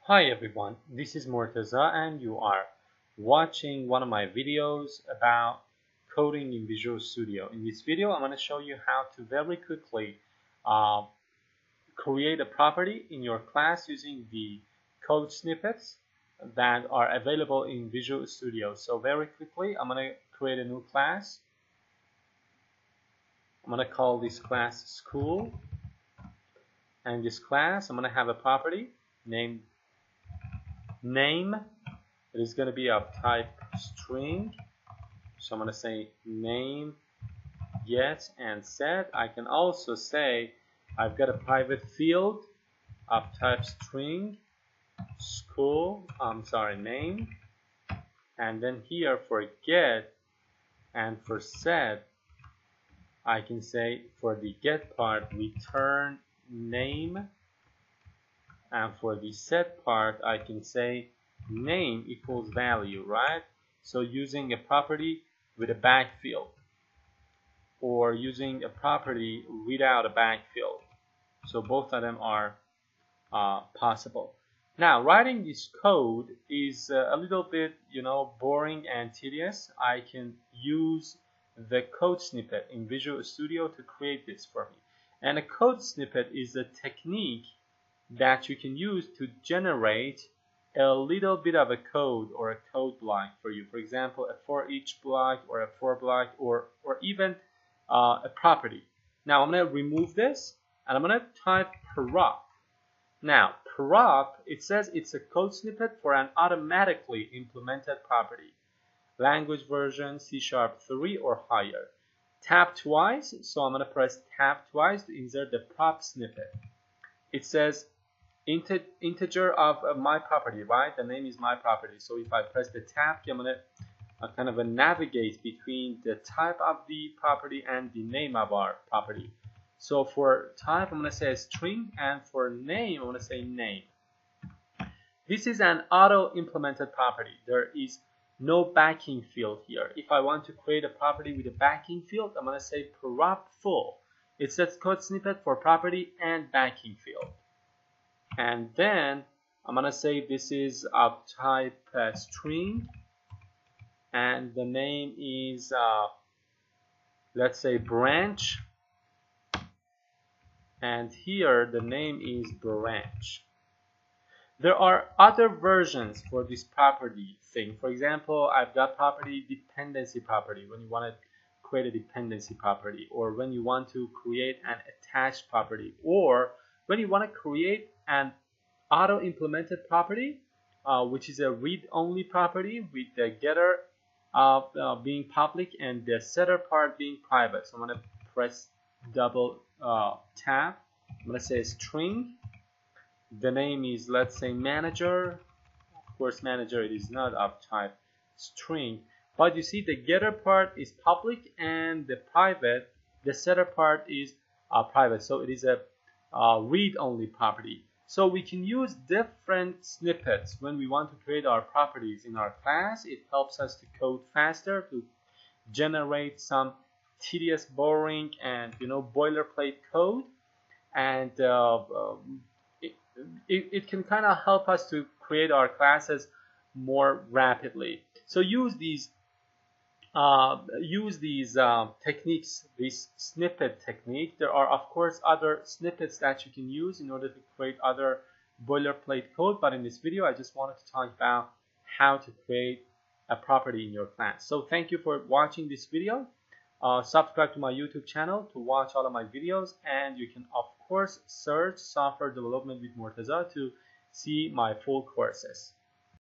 Hi everyone, this is Mortaza and you are watching one of my videos about coding in Visual Studio. In this video, I'm going to show you how to very quickly uh, create a property in your class using the code snippets that are available in Visual Studio. So very quickly, I'm going to create a new class. I'm going to call this class School. And this class, I'm going to have a property named Name. It is going to be of type string. So I'm going to say name, get, and set. I can also say I've got a private field of type string, name. And then here for get and for set, I can say for the get part, return name. And for the set part, I can say name equals value, right? So using a property with a backfield or using a property without a backfield. So both of them are possible. Now, writing this code is a little bit, boring and tedious. I can use the code snippet in Visual Studio to create this for me. And a code snippet is a technique that you can use to generate a little bit of a code or a code block for you. For example, a for each block or a for block or even a property. Now I'm going to remove this and I'm going to type prop. Now prop, it says it's a code snippet for an automatically implemented property. Language version C#3 or higher. Tap twice, so I'm going to press tab twice to insert the prop snippet. It says integer of my property, right? The name is my property. So if I press the tab key, I'm going to kind of navigate between the type of the property and the name of our property. So for type, I'm going to say string, and for name, I'm going to say name. This is an auto-implemented property. There is no backing field here. If I want to create a property with a backing field, I'm going to say prop full. It says code snippet for property and backing field. And then I'm going to say this is of type string, and the name is, let's say, branch, and here the name is branch. There are other versions for this property thing. For example, I've got property dependency property when you want to create a dependency property, or when you want to create an attached property, or when you want to create an auto-implemented property, which is a read-only property with the getter being public and the setter part being private. So I'm going to press double tap. I'm going to say string. The name is, let's say, manager. Of course, manager, it is not of type string. But you see the getter part is public and the setter part is private. So it is a read-only property. So we can use different snippets when we want to create our properties in our class. It helps us to code faster, to generate some tedious, boring, and boilerplate code, and it can kind of help us to create our classes more rapidly. So use these techniques, this snippet technique. There are, of course, other snippets that you can use in order to create other boilerplate code, but in this video I just wanted to talk about how to create a property in your class. So thank you for watching this video. Subscribe to my YouTube channel to watch all of my videos, and you can of course search software development with Mortaza to see my full courses.